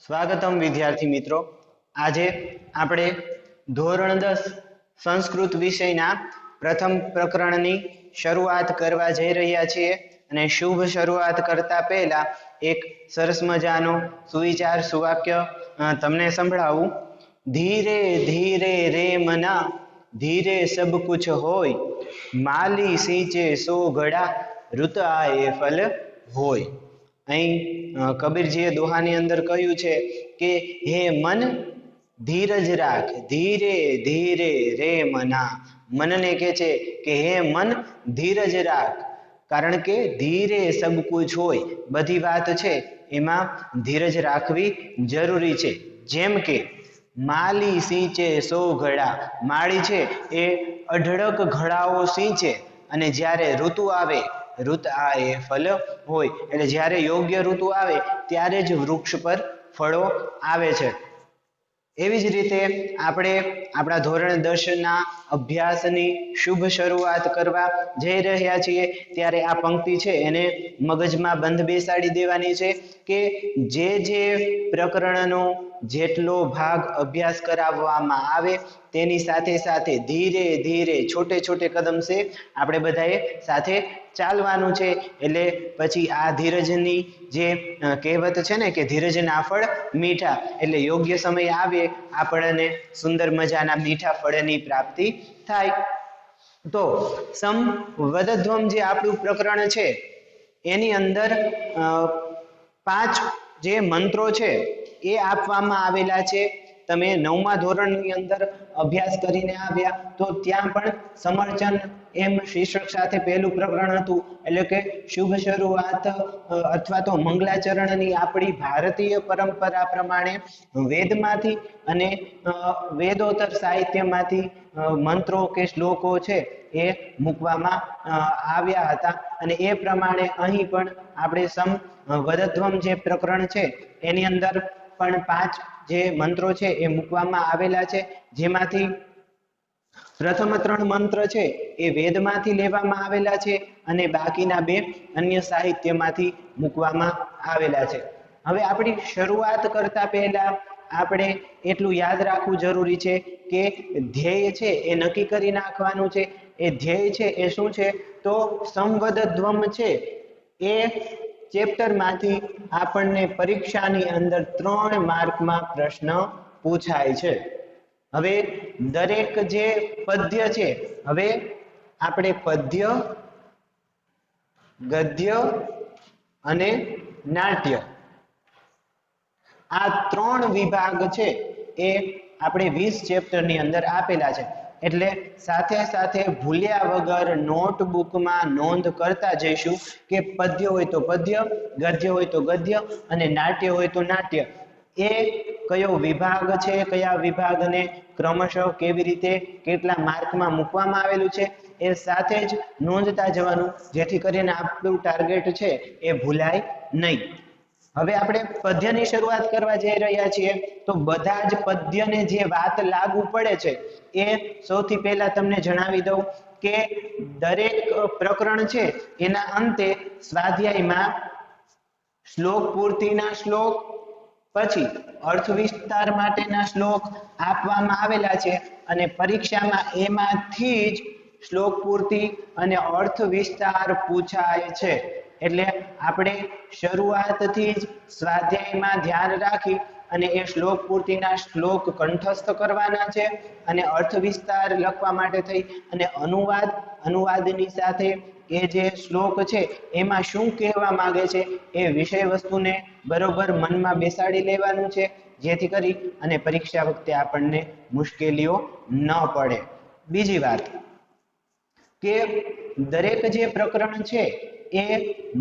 સ્વાગતમ વિદ્યાર્થી મિત્રો। આજે આપણે ધોરણ 10 સંસ્કૃત વિષયના પ્રથમ પ્રકરણની શરૂઆત કરવા જઈ રહ્યા છીએ અને શુભ શરૂઆત કરતા પહેલા એક સરસ મજાનો સુવિચાર સુવાક્ય તમને સંભળાવું। ધીરે ધીરે રે મના ધીરે સબ કુછ હોય માલી સિંચે સો ઘડા ઋત આયે ફલ હોય। અહીં કબીરજીએ દોહાની અંદર કહ્યું છે કે હે મન ધીરજ રાખ ધીરે ધીરે રે મના। મનને કહે છે કે હે મન ધીરજ રાખ, કારણ કે ધીરે સબ કુછ હોય, બધી વાત છે એમાં ધીરજ રાખવી જરૂરી છે। જેમ કે માલી સિંચે સો ઘડા, માળી છે એ અઢળક ઘડાઓ સિંચે અને જ્યારે ઋતુ આવે ઋત આયે ફલ હોય, એટલે જ્યારે યોગ્ય ઋતુ આવે ત્યારે જ વૃક્ષ પર ફળો આવે છે। એવી જ રીતે આપણે આપણા ધોરણ 10 ના અભ્યાસની શુભ શરૂઆત કરવા જઈ રહ્યા છીએ ત્યારે આ પંક્તિ છે એને મગજમાં બંધ બેસાડી દેવાની છે કે જે પ્રકરણનો જેટલો ભાગ અભ્યાસ કરાવવામાં આવે તેની સાથે સાથે ધીરે ધીરે છોટે છોટે કદમ સે આપણે બધાએ સાથે ચાલવાનું છે। એટલે પછી આ ધીરજની જે કહેવત છે ને કે ધીરજના ફળ મીઠા, એટલે યોગ્ય સમય આવે આપણને સુંદર મજાના મીઠા ફળની પ્રાપ્તિ થાય। તો સંવદધ્વમ જે આપણું પ્રકરણ છે એની અંદર 5 જે મંત્રો છે એ આપવામાં આવેલા છે। તમે 9મા ધોરણની અંદર અભ્યાસ કરીને આવ્યા તો ત્યાં પણ સમર્ચન એમ શીર્ષક સાથે પહેલું પ્રકરણ હતું, એટલે કે શુભ શરૂઆત અથવા તો મંગલાચરણની આપણી ભારતીય પરંપરા પ્રમાણે વેદમાંથી અને વેદોત્તર સાહિત્યમાંથી મંત્રો કે શ્લોકો છે એ મૂકવામાં આવ્યા હતા અને એ પ્રમાણે અહીં પણ આપણે સંવદધ્વમ જે પ્રકરણ છે એની અંદર પણ 5 જે મંત્રો છે એ મૂકવામાં આવેલા છે, જેમાંથી પ્રથમ 3 મંત્ર છે એ વેદમાંથી લેવામાં આવેલા છે અને બાકીના 2 અન્ય સાહિત્યમાંથી મૂકવામાં આવેલા છે। હવે આપણી શરૂઆત કરતા પહેલા આપણે એટલું યાદ રાખવું જરૂરી છે કે ધ્યેય છે એ નક્કી કરી નાખવાનું છે। એ ધ્યેય છે એ શું છે તો સંવદધ્વમ છે એ ચેપ્ટરમાંથી આપણને પરીક્ષાની અંદર 3 માર્કમાં પ્રશ્ન પૂછાય છે। હવે દરેક જે પદ્ય છે, હવે આપણે પદ્ય, ગદ્ય અને નાટ્ય આ 3 વિભાગ છે એ આપણે 20 ચેપ્ટરની અંદર આપેલા છે, એટલે સાથે સાથે ભૂલ્યા વગર નોટબુકમાં નોંધ કરતા જઈશું કે પદ્ય હોય તો પદ્ય, ગદ્ય હોય તો ગદ્ય અને નાટ્ય હોય તો નાટ્ય એ કયો વિભાગ છે, કયા વિભાગને ક્રમશઃ કેવી રીતે કેટલા માર્કમાં મૂકવામાં આવેલું છે એ સાથે જ નોંધતા જવાનું, જેથી કરીને આપણું ટાર્ગેટ છે એ ભૂલાય નહીં। હવે આપણે પદ્યની શરૂઆત કરવા જઈ રહ્યા છીએ તો બધા જ પદ્યને જે વાત લાગુ પડે છે એ સૌથી પહેલા તમને જણાવી દઉં કે દરેક પ્રકરણ છે એના અંતે સ્વાધ્યાયમાં શ્લોક પૂર્તિના શ્લોક, પછી અર્થ વિસ્તાર માટેના શ્લોક આપવામાં આવેલા છે અને પરીક્ષામાં એમાંથી જ શ્લોક પૂર્તિ અને અર્થ વિસ્તાર પૂછાય છે। એટલે આપણે શરૂઆતથી જ સ્વાધ્યાયમાં ધ્યાન રાખી અને એ શ્લોક પૂર્તિના શ્લોક કંઠસ્થ કરવાના છે અને અર્થ વિસ્તાર લખવા માટે થઈ અને અનુવાદની સાથે એ જે શ્લોક છે એમાં શું કહેવા માંગે છે એ વિષય વસ્તુને બરોબર મનમાં બેસાડી લેવાનું છે, જેથી કરી અને પરીક્ષા વખતે આપણને મુશ્કેલીઓ ન પડે। બીજી વાત કે દરેક જે પ્રકરણ છે એ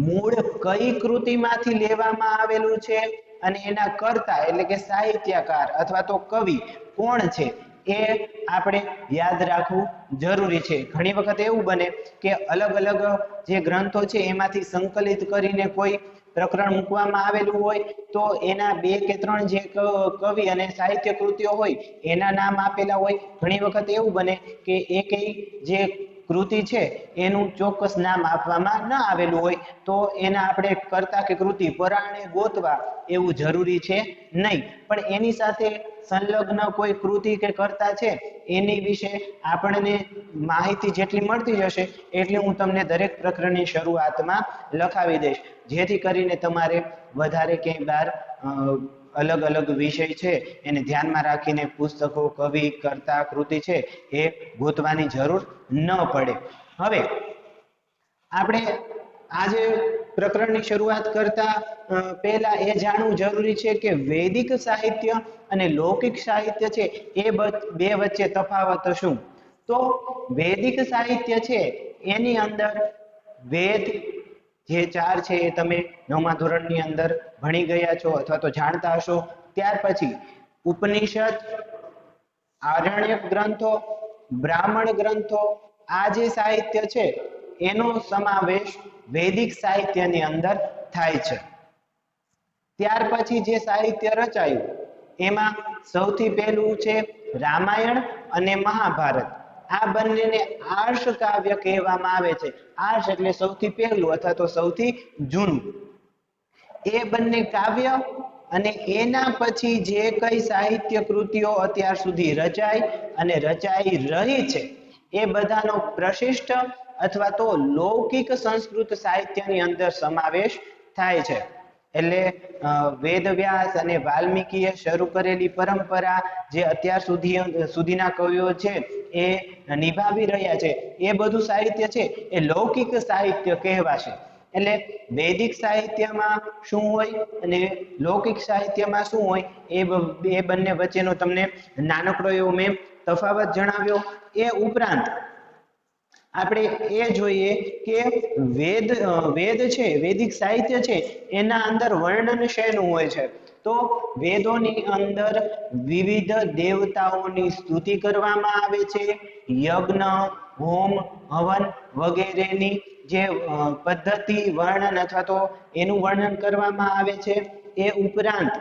મૂળ કઈ કૃતિમાંથી લેવામાં આવેલું છે અને એના કર્તા એટલે કે સાહિત્યકાર અથવા તો કવિ કોણ છે એ આપણે યાદ રાખવું જરૂરી છે। ઘણી વખત એવું બને કે અલગ અલગ જે ગ્રંથો છે એમાંથી સંકલિત કરીને કોઈ પ્રકરણ મૂકવામાં આવેલું હોય તો એના 2 કે 3 જે કવિ અને સાહિત્ય કૃતિઓ હોય એના નામ આપેલા હોય। ઘણી વખત એવું બને કે એકેય જે કૃતિ છે એનું ચોક્કસ નામ આપવામાં ન આવેલું હોય તો એના આપણે કર્તા કે કૃતિ પરાણે ગોતવા એવું જરૂરી છે નહીં, પણ એની સાથે સંલગ્ન કોઈ કૃતિ કે કર્તા છે એની વિશે આપણને માહિતી જેટલી મળતી જશે એટલી હું તમને દરેક પ્રકરણની શરૂઆતમાં લખાવી દઈશ, જેથી કરીને તમારે વધારે ક્યાંય બહાર અલગ અલગ વિષય છે એને ધ્યાનમાં રાખીને પુસ્તકો, કવિ, કર્તા, કૃતિ છે એ ગોતવાની જરૂર ન પડે. હવે આપણે આજે પ્રકરણની શરૂઆત કરતા પહેલા એ જાણવું જરૂરી છે કે વૈદિક સાહિત્ય અને લૌકિક સાહિત્ય છે એ બે વચ્ચે તફાવત શું? તો વૈદિક સાહિત્ય છે એની અંદર વેદ જે 4 છે એ તમે 9મા ધોરણની અંદર ભણી ગયા છો અથવા તો જાણતા હશો. ત્યાર પછી ઉપનિષદ, આરણ્યક ગ્રંથો, બ્રાહ્મણ ગ્રંથો, આ જે સાહિત્ય છે એનો સમાવેશ વૈદિક સાહિત્યની અંદર થાય છે. ત્યાર પછી જે સાહિત્ય રચાયું એમાં સૌથી પહેલું છે રામાયણ અને મહાભારત. આ બંનેને આર્ષ કાવ્ય કહેવામાં આવે છે. આર્ષ એટલે સૌથી પહેલું અથવા તો સૌથી જૂનું. એ બંને કાવ્ય અને એના પછી જે કઈ સાહિત્ય કૃતિઓ અત્યાર સુધી રચાઈ અને રચાઈ રહી છે એ બધાનો પ્રશિષ્ટ અથવા તો લૌકિક સંસ્કૃત સાહિત્યની અંદર સમાવેશ થાય છે. એટલે વેદવ્યાસ અને વાલ્મીકીએ શરૂ કરેલી પરંપરા જે અત્યાર સુધીના કવિઓ છે એ નિભાવી રહ્યા છે એ બધું સાહિત્ય છે એ લૌકિક સાહિત્ય કહેવાશે. એટલે વૈદિક સાહિત્યમાં શું હોય અને લૌકિક સાહિત્યમાં શું હોય એ બંને વચ્ચેનો તમને નાનકડો એવો મેં તફાવત જણાવ્યો. એ ઉપરાંત આપણે એ જોઈએ કે વેદ છે, વૈદિક સાહિત્ય છે એના અંદર વર્ણન શેનું હોય છે? તો વેદોની અંદર વિવિધ દેવતાઓની સ્તુતિ કરવામાં આવે છે. યજ્ઞ, હોમ, હવન વગેરેની જે પદ્ધતિ, વર્ણન અથવા તો એનું વર્ણન કરવામાં આવે છે. એ ઉપરાંત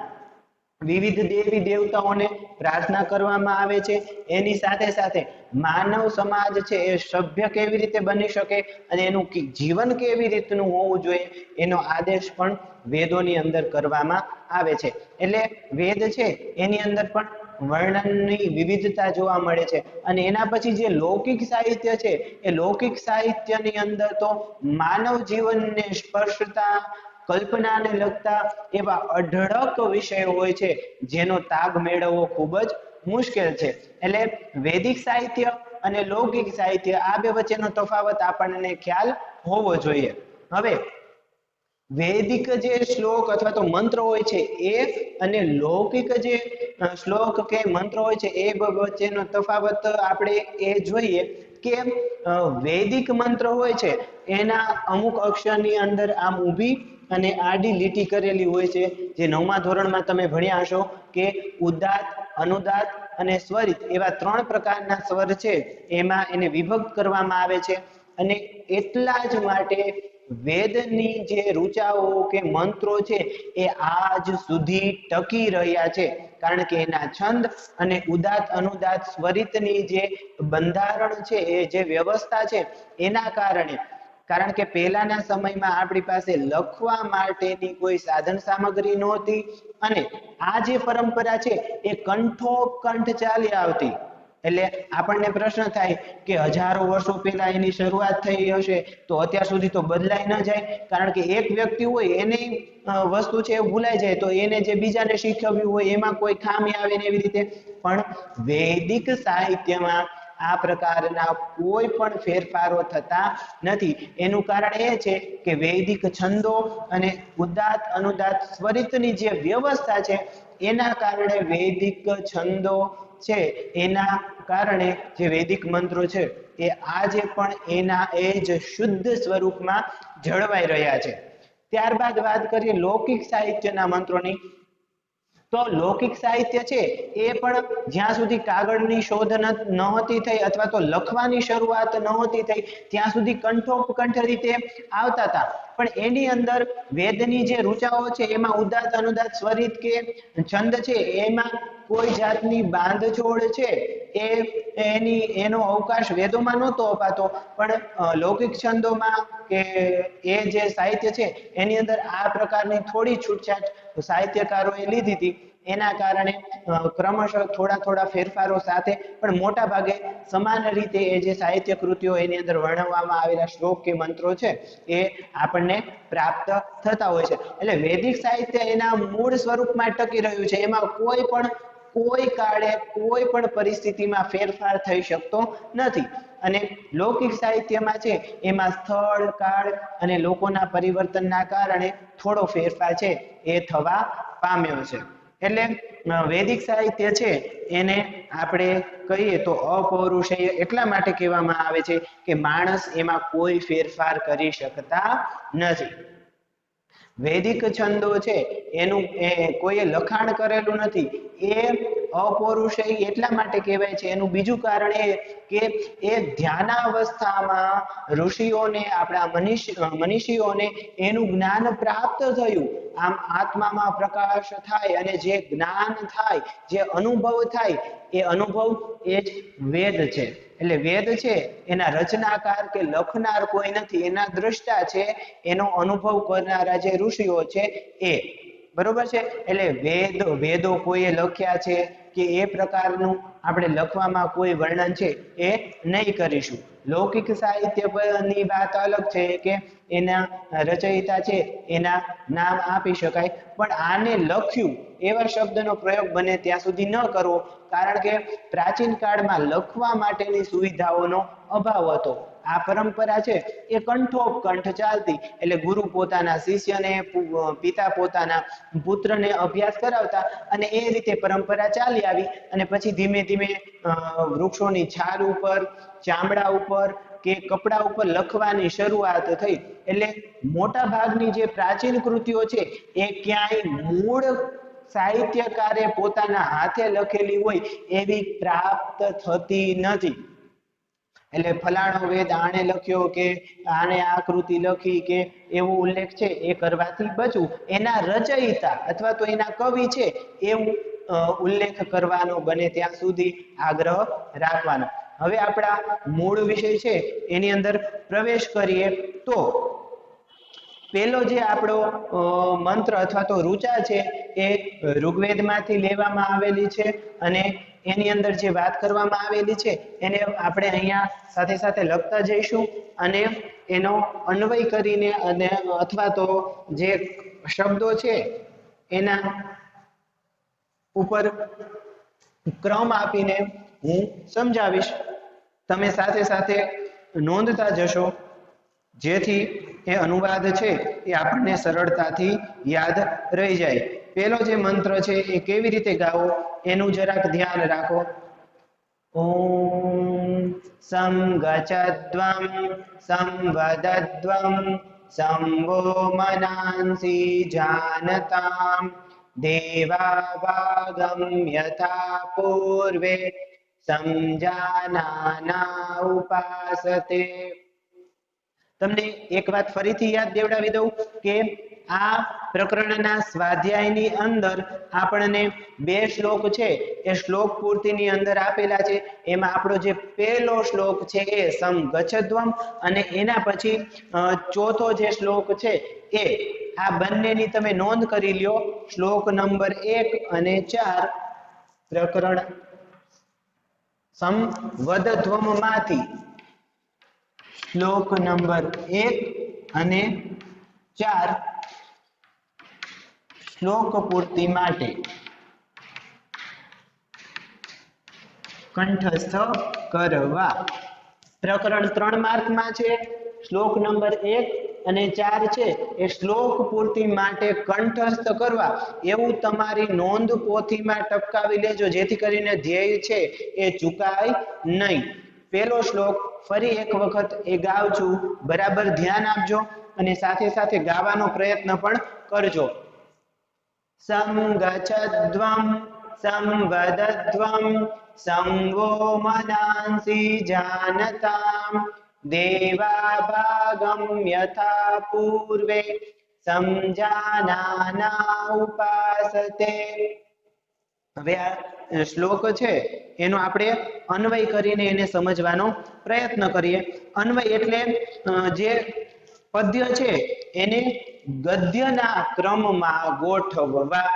વિવિધ દેવી દેવતાઓને પ્રાર્થના કરવામાં આવે છે. એની સાથે સાથે માનવ સમાજ છે એ સભ્ય કેવી રીતે બની શકે અને એનું જીવન કેવી રીતનું હોવું જોઈએ એનો આદેશ પણ વેદોની અંદર કરવામાં આવે છે. એટલે વેદ છે એની અંદર પણ વર્ણનની વિવિધતા જોવા મળે છે. અને એના પછી જે લૌકિક સાહિત્ય છે એ લૌકિક સાહિત્યની અંદર તો માનવ જીવનને સ્પર્શતા, કલ્પનાને લગતા એવા અઢળક વિષયો હોય છે જેનો તાગ મેળવવો ખૂબ જ મુશ્કેલ છે. એટલે વૈદિક સાહિત્ય અને લૌકિક સાહિત્ય આ બે વચ્ચેનો તફાવત આપણને ખ્યાલ હોવો જોઈએ. હવે વૈદિક જે શ્લોક અથવા તો મંત્ર હોય છે એ અને લૌકિક જે શ્લોક કે મંત્ર હોય છે એ વચ્ચેનો તફાવત આપણે એ જોઈએ કે વૈદિક મંત્ર હોય છે એના અમુક અક્ષરની અંદર આમ ઊભી અને આડી લીટી કરેલી હોય છે. જે 9મા ધોરણમાં તમે ભણ્યા હશો કે ઉદાત્ત, અનુદાત્ત અને સ્વરિત એવા 3 પ્રકારના સ્વર છે એમાં એને વિભક્ત કરવામાં આવે છે. અને એટલા જ માટે વેદની જે ઋચાઓ કે મંત્રો છે એ આજ સુધી ટકી રહ્યા છે, કારણ કે એના છંદ અને ઉદાત્ત, અનુદાત્ત, સ્વરિતની જે બંધારણ છે એ જે વ્યવસ્થા છે એના કારણે, કારણ કે પહેલાના સમયમાં આપણી પાસે લખવા માટેની કોઈ સાધન સામગ્રી નહોતી અને આ જે પરંપરા છે એ કંઠોપકંઠ ચાલી આવતી. એટલે આપણને પ્રશ્ન થાય કે હજારો વર્ષો પહેલા એની શરૂઆત થઈ હશે તો અત્યાર સુધી તો બદલાઈ ન જાય, કારણ કે એક વ્યક્તિ હોય એને વસ્તુ છે એ ભૂલાઈ જાય તો એને જે બીજાને શીખવ્યું હોય એમાં કોઈ ખામી આવે ને એવી રીતે. પણ વૈદિક સાહિત્યમાં આ પ્રકારના કોઈ પણ ફેરફારો થતા નથી. એનું કારણ એ છે કે વૈદિક છંદો અને ઉદાત્ત, અનુદાત્ત, સ્વરિતની જે વ્યવસ્થા છે એના કારણે વૈદિક છંદો છે એના કારણે જે વૈદિક મંત્રો છે એ આજે પણ એના એ જ શુદ્ધ સ્વરૂપમાં જળવાઈ રહ્યા છે. ત્યારબાદ વાત કરીએ લૌકિક સાહિત્યના મંત્રોની. તો લૌકિક સાહિત્ય છે એ પણ જ્યાં સુધી કાગળની શોધ નહોતી થઈ અથવા તો લખવાની શરૂઆત નહોતી થઈ ત્યાં સુધી કંઠોપકંઠ રીતે આવતા હતા. પણ એની અંદર વેદની જે ઋચાઓ છે એમાં ઉદાત્ત અનુદાત્ત સ્વરિત કે છંદ છે એમાં કોઈ જાતની બાંધછોડ છે એનો અવકાશ વેદોમાં નહોતો અપાતો, પણ લૌકિક છંદોમાં કે એ જે સાહિત્ય છે એની અંદર આ પ્રકારની થોડી છૂટછાટ સાહિત્યકારોએ લીધી હતી. એના કારણે ક્રમશઃ થોડા ફેરફારો સાથે પણ મોટા ભાગે સમાન રીતે એ જે સાહિત્ય કૃતિઓ એની અંદર વર્ણવવામાં આવેલા શ્લોક કે મંત્રો છે એ આપણને પ્રાપ્ત થતા હોય છે. એટલે વૈદિક સાહિત્ય એના મૂળ સ્વરૂપમાં ટકી રહ્યું છે. એમાં કોઈ કાળે કોઈ પણ પરિસ્થિતિમાં ફેરફાર થઈ શકતો નથી. અને લૌકિક સાહિત્યમાં છે એમાં સ્થળ, કાળ અને લોકોના પરિવર્તનના કારણે થોડો ફેરફાર છે એ થવા પામ્યો છે. એટલે વૈદિક સાહિત્ય છે એને આપણે કહીએ તો અપૌરુષેય એટલા માટે કહેવામાં આવે છે કે માણસ એમાં કોઈ ફેરફાર કરી શકતા નથી. વૈદિક છંદો છે એનું કોઈએ લખાણ કરેલું નથી. એ અપૌરુષેય એટલા માટે કહેવાય છે. એનું બીજું કારણ એ કે એ ધ્યાનાવસ્થામાં ઋષિઓને, આપણા મનીષીઓને એનું જ્ઞાન પ્રાપ્ત થયું. આમ આત્મામાં પ્રકાશ થાય અને જે જ્ઞાન થાય, જે અનુભવ થાય, એ અનુભવ એ જ વેદ છે. એટલે વેદ છે એના રચનાકાર કે લખનાર કોઈ નથી, એના દ્રષ્ટા છે, એનો અનુભવ કરનારા જે ઋષિઓ છે એ. બરોબર છે. એટલે વેદો કોઈએ લખ્યા છે કે એ પ્રકારનું આપણે લખવામાં કોઈ વર્ણન છે એ નહીં કરીશું. લૌકિક સાહિત્યની વાત અલગ છે કે એના રચયિતા છે એના નામ આપી શકાય, પણ આને લખ્યું એવા શબ્દનો પ્રયોગ બને ત્યાં સુધી ન કરવો, કારણ કે પ્રાચીન કાળમાં લખવા માટેની સુવિધાઓનો અભાવ હતો. આ પરંપરા છે એ કંઠોપકંઠ ચાલતી. એટલે ગુરુ પોતાના શિષ્યને, પિતા પોતાના પુત્રને અભ્યાસ કરાવતા અને એ રીતે પરંપરા ચાલી આવી. અને પછી ધીમે ધીમે વૃક્ષોની છાલ ઉપર, ચામડા ઉપર કે કપડા ઉપર લખવાની શરૂઆત થઈ. એટલે મોટા ભાગની જે પ્રાચીન કૃતિઓ છે એ ક્યાંય મૂળ સાહિત્યકારે પોતાના હાથે લખેલી હોય એવી પ્રાપ્ત થતી નથી. એટલે ફલાણો વેદ આણે લખ્યો કે આણે આ કૃતિ લખી કે એવો ઉલ્લેખ છે એ કરવાથી બચવું. એના રચયિતા અથવા તો એના કવિ છે એવું ઉલ્લેખ કરવાનો બને ત્યાં સુધી આગ્રહ રાખવાનો. હવે આપણા મૂળ વિષય છે એની અંદર પ્રવેશ કરીએ તો પેલો જે આપણો મંત્ર અથવા તો ઋચા છે એ ઋગ્વેદમાંથી લેવામાં આવેલી છે અને એની અંદર જે વાત કરવામાં આવેલી છે એને આપણે અહીંયા સાથે સાથે લખતા જઈશું અને એનો અન્વય કરીને અને અથવા તો જે શબ્દો છે એના ઉપર ક્રમ આપીને હું સમજાવીશ. તમે સાથે સાથે નોંધતા જશો જેથી એ અનુવાદ છે એ આપણને સરળતાથી યાદ રહી જાય. પેલો જે મંત્ર છે એ કેવી રીતે ગાવો એનું જરાક ધ્યાન રાખો. ઓમ સંગચદ્વમ સંવદદ્વમ સંવો મનાંસી જાનતામ દેવાવાગમ યથા પૂર્વે સમજાનાના ઉપાસતે. તમને એક વાત ફરીથી યાદ દેવડાવી દઉં કે આ પ્રકરણના સ્વાધ્યાયની અંદર આપણને બે શ્લોક છે એ શ્લોક પૂર્તિની અંદર આપેલા છે. એમાં આપણો જે પહેલો શ્લોક છે એ સમગચ્છદ્વમ અને એના પછી ચોથો જે શ્લોક છે એ આ બંનેની તમે નોંધ કરી લ્યો. શ્લોક નંબર 1 અને 4 પ્રકરણ સંવદધ્વમમાંથી શ્લોક નંબર 1 અને 4 શ્લોક પૂર્તિ માટે કંઠસ્થ કરવા. પ્રકરણ 3 માર્કમાં છે. શ્લોક નંબર 1 અને 4 છે એ શ્લોક પૂર્તિ માટે કંઠસ્થ કરવા એવું તમારી નોંધ પોથીમાં ટપકાવી લેજો, જેથી કરીને ધ્યેય છે એ ચૂકાય નહીં. પહેલો શ્લોક ફરી એક વખત એ ગાઉં છું, બરાબર ધ્યાન આપજો અને સાથે સાથે ગાવાનો પ્રયત્ન પણ કરજો. સંગચ્છદ્વમ સંવદદ્વમ સંવો મનાંસી જાનતામ देवा भागं यथा पूर्वे समजानाना उपासते। હવે આ શ્લોક છે એનો આપણે અન્વય કરીને એને સમજવાનો પ્રયત્ન કરીએ। અન્વય એટલે જે પદ્ય છે એને ગદ્યના ક્રમમાં ગોઠવવા,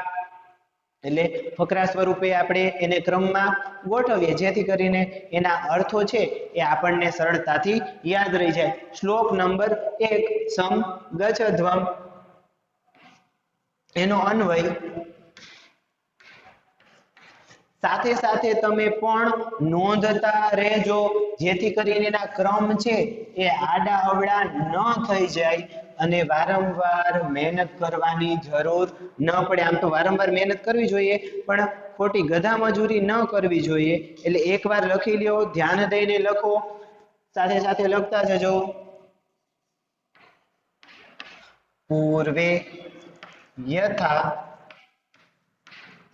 એટલે ફકરા સ્વરૂપે આપણે એને ક્રમમાં ગોઠવીએ જેથી કરીને એના અર્થો છે એ આપણને સરળતાથી યાદ રહી જાય। શ્લોક નંબર 1 સમ ગચ્છધ્વમ, એનો અન્વય સાથે સાથે તમે પણ નોંધતા રહેજો જેથી કરીને એના ક્રમ છે એ આડા અવળા ન થઈ જાય અને વારંવાર મહેનત કરવાની જરૂર ન પડે। આમ તો વારંવાર મહેનત કરવી જોઈએ પણ ખોટી ગધા મજૂરી ન કરવી જોઈએ। એટલે એકવાર લખી લ્યો, ધ્યાન દઈને લખો, સાથે સાથે લખતા જજો। પૂર્વે યથા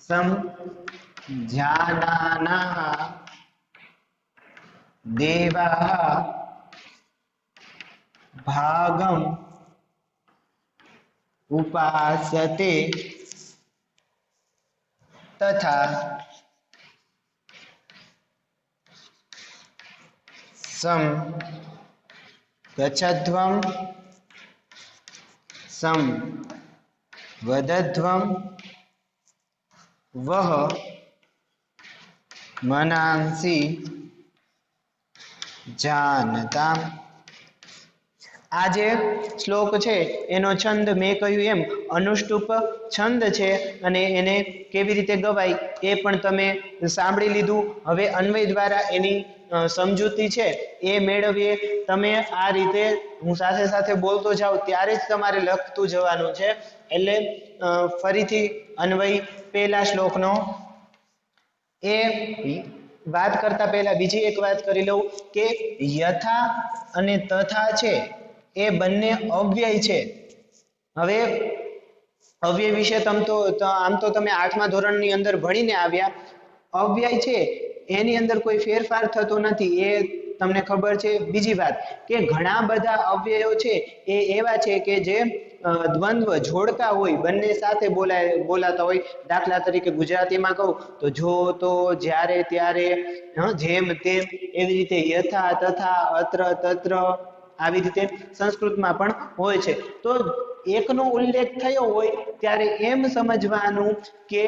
સમજાનાનાઃ દેવાઃ ભાગં ઉપાસતે તથા સમ ગચ્છધ્વમ સમ વદધ્વમ વહ મનાંસી જાનતામ। આ જે શ્લોક છે એનો છંદ મેં કહ્યું એમ અનુષ્ટુપ છંદ છે અને એને કેવી રીતે ગવાય એ પણ તમે સાંભળી લીધું। હવે અન્વય દ્વારા એની સમજૂતી છે એ મેળવીએ। તમે આ રીતે હું સાથે સાથે બોલતો જાઉં ત્યારે જ તમારે લખતું જવાનું છે। એટલે ફરીથી અન્વય પહેલા શ્લોકનો એ વાત કરતા પહેલા બીજી એક વાત કરી લઉં કે યથા અને તથા છે એ બંને અવ્યય છે। હવે અવ્યય વિશે આમ તો તમે 8મા ધોરણની અંદર ભણીને આવ્યા। અવ્યય છે એની અંદર કોઈ ફેરફાર થતો નથી એ તમને ખબર છે। બીજી વાત કે ઘણા બધા અવ્યયો છે એ એવા છે કે જે દ્વંદ્વ જોડકા હોય, બંને સાથે બોલાતા હોય। દાખલા તરીકે ગુજરાતીમાં કહું તો જો, તો, જ્યારે, ત્યારે, જેમ, તેમ, એવી રીતે યથા, તથા, અત્ર, તત્ર, આવી રીતે સંસ્કૃતમાં પણ હોય છે। તો એકનો ઉલ્લેખ થયો હોય ત્યારે એમ સમજવાનું કે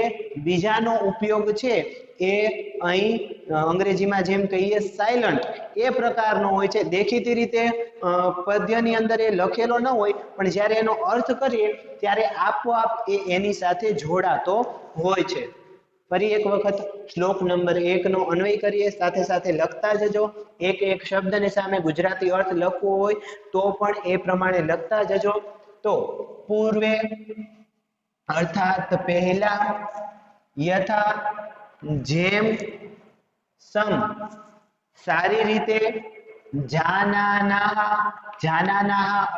બીજાનો ઉપયોગ છે એ અહીં અંગ્રેજીમાં જેમ કહીએ સાયલન્ટ એ પ્રકારનો હોય છે। દેખીતી રીતે પદ્યની અંદર એ લખેલો ન હોય પણ જ્યારે એનો અર્થ કરીએ ત્યારે આપોઆપ એ એની સાથે જોડાતો હોય છે। ફરી એક વખત શ્લોક નંબર 1 નો અન્વય કરીએ, સાથે સાથે લખતા જજો। એક એક શબ્દની સામે ગુજરાતી અર્થ લખવો હોય તો પણ એ પ્રમાણે લખતા જજો। તો પૂર્વે અર્થાત પહેલા, યથા જેમ, સમ સારી રીતે, જાનાનાહ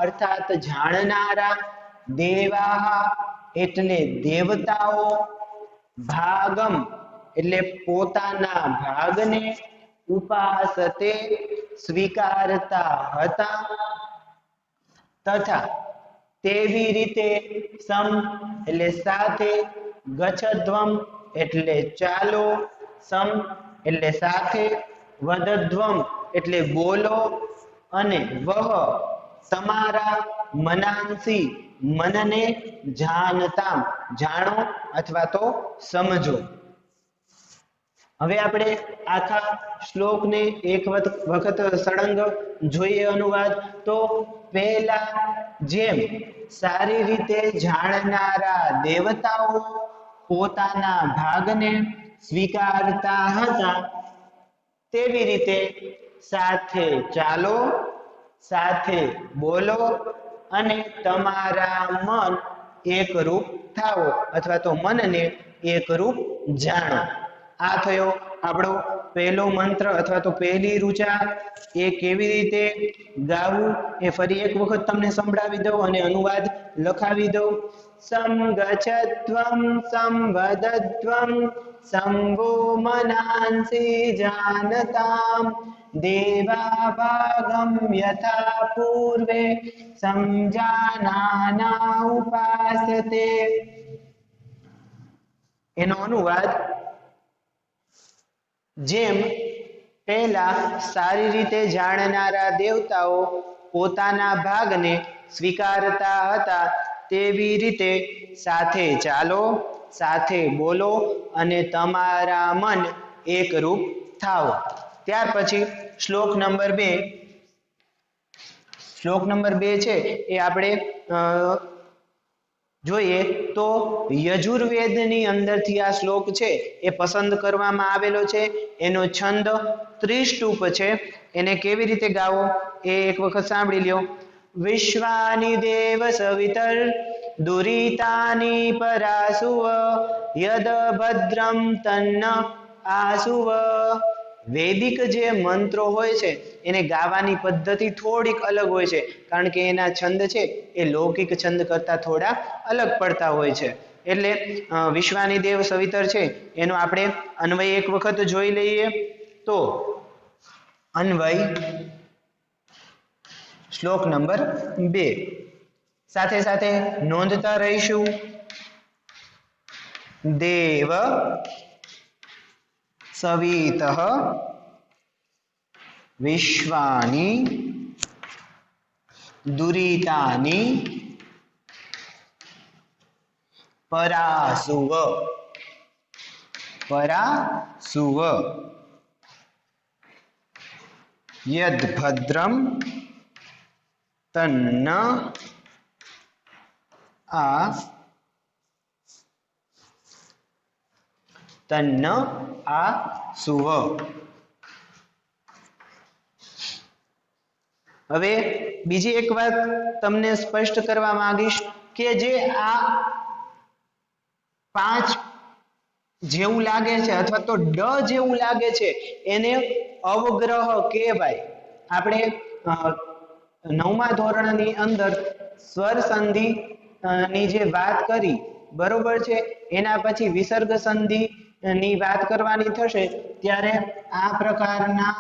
અર્થાત જાણનારા, દેવાહ એટલે દેવતાઓ, ભાગમ એટલે પોતાના ભાગને, ઉપાસતે સ્વીકારતા હતા, તથા તેવી રીતે, સમ એટલે સાથે, ગચ્છધ્વમ એટલે ચાલો, સમ એટલે સાથે, વદધ્વમ એટલે બોલો, અને વહ તમારા, મનાંસી મનને, જાનતામ જાણો અથવા તો સમજો। હવે આપણે આખા શ્લોકને એક વખત સળંગ જોઈએ અનુવાદ। તો પહેલા જેમ સારી રીતે જાણનારા દેવતાઓ પોતાના ભાગને સ્વીકારતા હતા તેવી રીતે સાથે ચાલો, સાથે બોલો અને તમારા મન એકરૂપ થાઓ અથવા તો મનને એકરૂપ જાણો। આ થયો આપણો પહેલો મંત્ર અથવા તો પહેલી ઋચા. એ કેવી રીતે ગાવું એ ફરી એક વખત તમને સંભળાવી દઉં અને અનુવાદ લખાવી દઉં. સંગચ્છત્વં સંવદત્વં સંવો મનાંસી જાનતામ દેવા ભાગમ યથા પૂર્વે સમજાનાના ઉપાસતે. એનો અનુવાદ: જેમ પહેલા સારી રીતે જાણનારા દેવતાઓ પોતાના ભાગને સ્વીકારતા હતા તેવી રીતે સાથે ચાલો, સાથે બોલો અને તમારા મન એકરૂપ થાઓ. ત્યાર પછી શ્લોક નંબર 2 છે એ આપણે જોઈએ તો યજુર્વેદની અંદરથી આ શ્લોક છે એ પસંદ કરવામાં આવેલો છે. એનો છંદ ત્રિષ્ટુપ છે. એને કેવી રીતે ગાવો એ એક વખત સાંભળી લ્યો. વિશ્વાની દેવ સવિતર દુરિતાની પરાસુવ યદ ભદ્રમ તન્ન આસુવ. વૈદિક જે મંત્રો હોય છે એને ગાવાની પદ્ધતિ થોડીક અલગ હોય છે, કારણ કે એના છંદ છે એ લૌકિક છંદ કરતા થોડા અલગ પડતા હોય છે. એટલે વિશ્વાની દેવ સવિતર છે એનો આપણે અન્વય એક વખત જોઈ લઈએ. તો અન્વય શ્લોક નંબર 2 સાથે સાથે નોંધતા રહીશું. દેવ સવિતઃ વિશ્વાની દુરિતાની પરાસુવ. પરાસુવ યદ ભદ્રમ તન્ન આસુવ. હવે બીજી એક વાત તમને સ્પષ્ટ કરવા માંગીશ કે જે આ 5 જેવું લાગે છે અથવા તો ડ જેવું લાગે છે એને અવગ્રહ કહેવાય. આપણે 9મા ધોરણની અંદર સ્વર સંધિ ની જે વાત કરી બરોબર છે, એના પછી વિસર્ગ સંધિ ની વાત કરવાની થશે ત્યારે આ પ્રકારના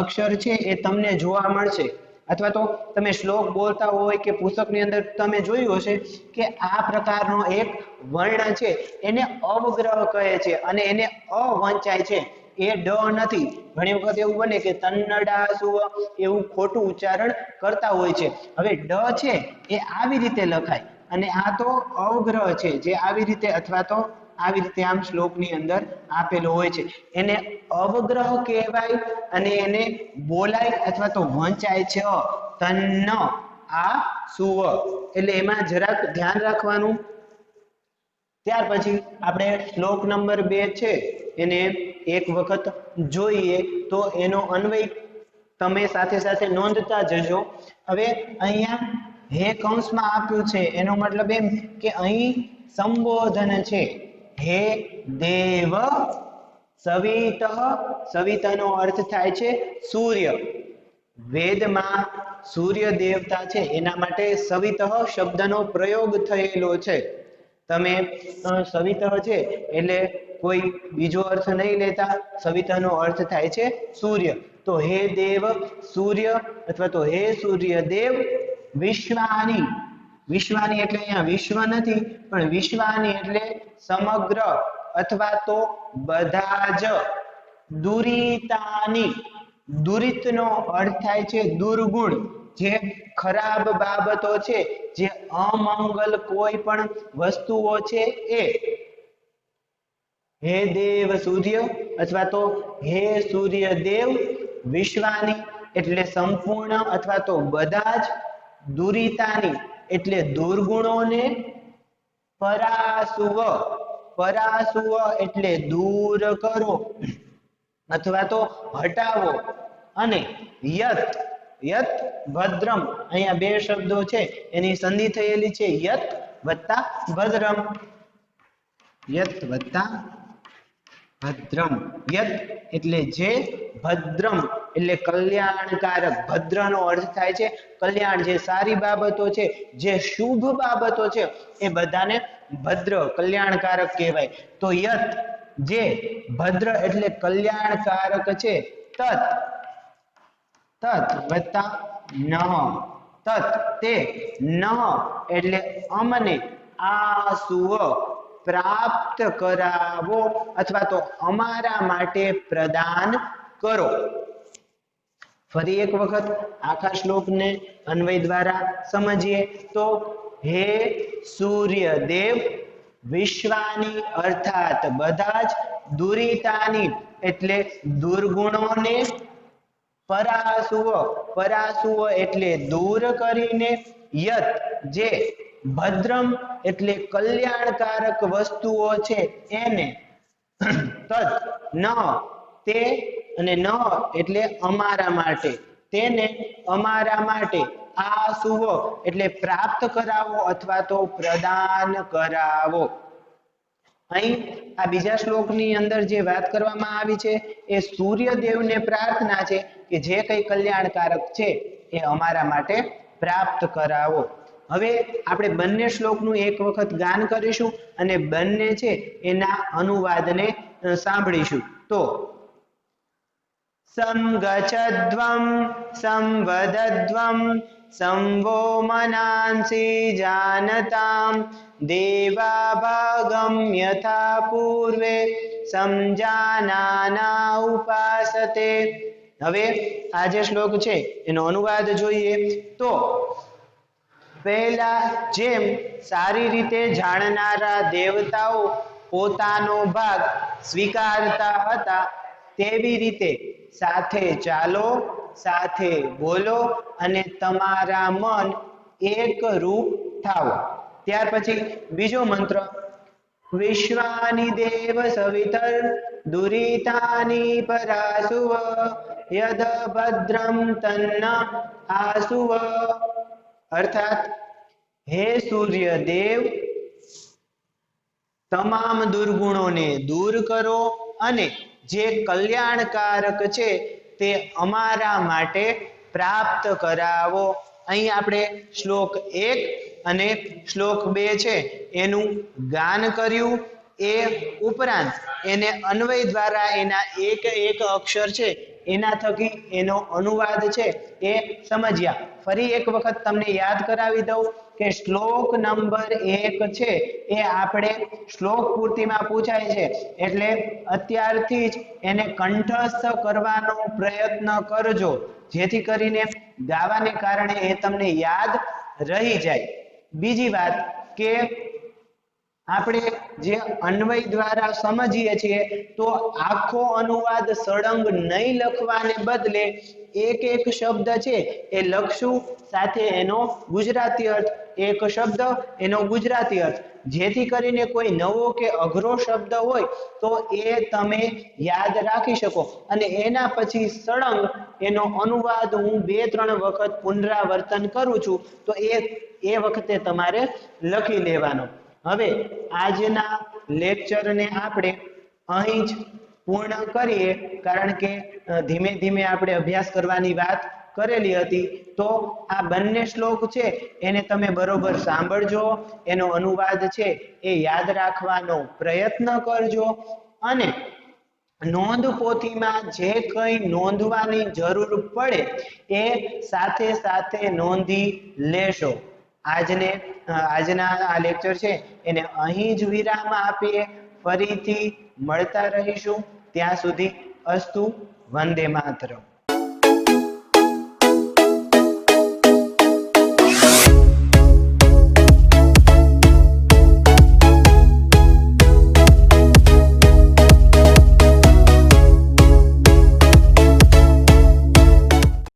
અક્ષર છે એ તમને જોવા મળશે. અથવા તો તમે શ્લોક બોલતા હોય કે પુસ્તકની અંદર તમે જોયું હશે કે આ પ્રકારનો એક વર્ણ છે એને અવગ્રહ કહે છે અને એને અવંચાય છે, એ ડ નથી. ઘણી વખત એવું બને કે તન્નડાસુવ એવું ખોટું ઉચ્ચારણ કરતા હોય છે. હવે ડ છે એ આવી રીતે લખાય અને આ તો અવગ્રહ છે જે આવી રીતે અથવા તો આવી રીતે આમ શ્લોકની અંદર આપેલો હોય છે. એને અવગ્રહ કહેવાય અને એને બોલાય અથવા તો વંચાય છે તન્ન આ સુવ. એટલે એમાં જરાક ધ્યાન રાખવાનું. ત્યાર પછી આપણે શ્લોક નંબર 2 છે એને એક વખત જોઈએ તો એનો અન્વય તમે સાથે સાથે નોંધતા જજો. હવે અહીંયા હે કૌંસમાં આપ્યું છે એનો મતલબ એમ કે અહીં સંબોધન છે. હે દેવ સવિતઃ. સવિતનો અર્થ થાય છે સૂર્ય. વેદમાં સૂર્ય દેવતા છે એના માટે સવિતઃ શબ્દનો પ્રયોગ થયેલો છે. તમે સવિતઃ છે એટલે કોઈ બીજો અર્થ નહીં લેતા. સવિતઃનો અર્થ થાય છે સૂર્ય. તો હે દેવ સૂર્ય અથવા તો હે સૂર્ય દેવ વિશ્વાની. વિશ્વાની એટલે અહીંયા વિશ્વ નથી પણ વિશ્વાની એટલે સમગ્ર અથવા તો બધા જ. દુરિતાની. દુરિતનો અર્થ થાય છે દુર્ગુણ, જે ખરાબ બાબતો છે, જે અમંગલ કોઈ પણ વસ્તુઓ છે એ. હે દેવ સૂર્ય અથવા તો હે સૂર્ય દેવ વિશ્વાની એટલે સંપૂર્ણ અથવા તો બધા જ. દુરિતાની એટલે દુર્ગુણોને. પરાસુવ. પરાસુવ એટલે દૂર કરો અથવા તો હટાવો. અને યત. યત ભદ્રમ. અહીંયા 2 શબ્દો છે એની સંધિ થયેલી છે યત વત્તા ભદ્રમ. યત વત્તા ભદ્રમ યત એટલે જે, ભદ્રમ એટલે કલ્યાણકારક, ભદ્રનો અર્થ થાય છે કલ્યાણ, જે સારી બાબતો છે, જે શુભ બાબતો છે એ બધાને ભદ્ર કલ્યાણકારક કહેવાય. તો યત જે, ભદ્ર એટલે કલ્યાણકારક છે, તત તત વત્તા નહ, તત તે, નહ એટલે અમને, આસુવ પ્રાપ્ત કરાવો અથવા તો અમારા માટે પ્રદાન કરો. ફરી એક વખત આખા શ્લોકને અન્વય દ્વારા સમજીએ તો હે સૂર્યદેવ, વિશ્વાની અર્થાત બધા જ, દુરિતાની એટલે દુર્ગુણોને, પરાસુવ પરાસુવ એટલે દૂર કરીને, યત જે, ભદ્રમ એટલે કલ્યાણકારક વસ્તુઓ છે એને, તદ ન તે, અને ન એટલે અમારા માટે, તેને અમારા માટે, આ શુભ એટલે પ્રાપ્ત કરાવો અથવા તો પ્રદાન કરાવો. અહીં આ બીજા શ્લોકની અંદર જે વાત કરવામાં આવી છે એ સૂર્યદેવને પ્રાર્થના છે કે જે કંઈ કલ્યાણકારક છે એ અમારા માટે પ્રાપ્ત કરાવો. હવે આપણે બંને શ્લોકનું એક વખત ગાન કરીશું અને બંને છે એના અનુવાદને સાંભળીશું. તો સંગચ્છદ્વં સંવદદ્વં સંવો મનાંસી જાનતામ દેવા ભાગમ યથા પૂર્વે સમજાનાના ઉપાસતે. હવે આ જે શ્લોક છે એનો અનુવાદ જોઈએ તો પહેલા જેમ સારી રીતે જાણનારા દેવતાઓ પોતાનો ભાગ સ્વીકારતા હતા તેવી રીતે સાથે ચાલો, સાથે બોલો અને તમારા મન એક રૂપ થાઓ. ત્યાર પછી બીજો મંત્ર, વિશ્વાની દેવ સવિતર દુરિતાની પરાસુવ યદ ભદ્રમ તન્ન આસુવ. અર્થાત હે સૂર્યદેવ, તમામ દુર્ગુણોને દૂર કરો અને જે કલ્યાણકારક છે તે અમારા માટે પ્રાપ્ત કરાવો. અહીં આપણે શ્લોક 1 અને શ્લોક 2 છે એનું ગાન કર્યું. એ ઉપરાંત એને અન્વય દ્વારા એના એક એક અક્ષર છે એના થકી એનો અનુવાદ છે એ સમજ્યા. ફરી એક વખત તમને યાદ કરાવી દઉં કે શ્લોક નંબર 1 છે એ આપણે શ્લોક પૂર્તિમાં પૂછાય છે એટલે અત્યારથી જ એને કંઠસ્થ કરવાનો પ્રયત્ન કરજો જેથી કરીને ગાવાને કારણે એ તમને યાદ રહી જાય. બીજી વાત કે આપણે જે અન્વય દ્વારા સમજીએ છીએ તો આખો અનુવાદ સળંગ નહીં લખવાને બદલે એક એક શબ્દ છે એ લખશું, સાથે એનો ગુજરાતી અર્થ, એક શબ્દ એનો ગુજરાતી અર્થ, જેથી કરીને કોઈ નવો કે અઘરો શબ્દ હોય તો એ તમે યાદ રાખી શકો અને એના પછી સળંગ એનો અનુવાદ હું 2-3 વખત પુનરાવર્તન કરું છું તો એ વખતે તમારે લખી લેવાનો. હવે આજના લેક્ચરને આપણે અહીં જ પૂર્ણ કરીએ કારણ કે ધીમે ધીમે આપણે અભ્યાસ કરવાની વાત કરેલી હતી. તો આ બંને શ્લોક છે એને તમે બરોબર સાંભળજો, એનો અનુવાદ છે એ યાદ રાખવાનો પ્રયત્ન કરજો અને નોંધ પોથીમાં જે કંઈ નોંધવાની જરૂર પડે એ સાથે સાથે નોંધી લેશો. આજના આ લેક્ચર છે એને અહીં જ વિરામ આપીએ. ફરીથી મળતા રહીશું. ત્યાં સુધી અસ્તુ. વંદે માતરમ.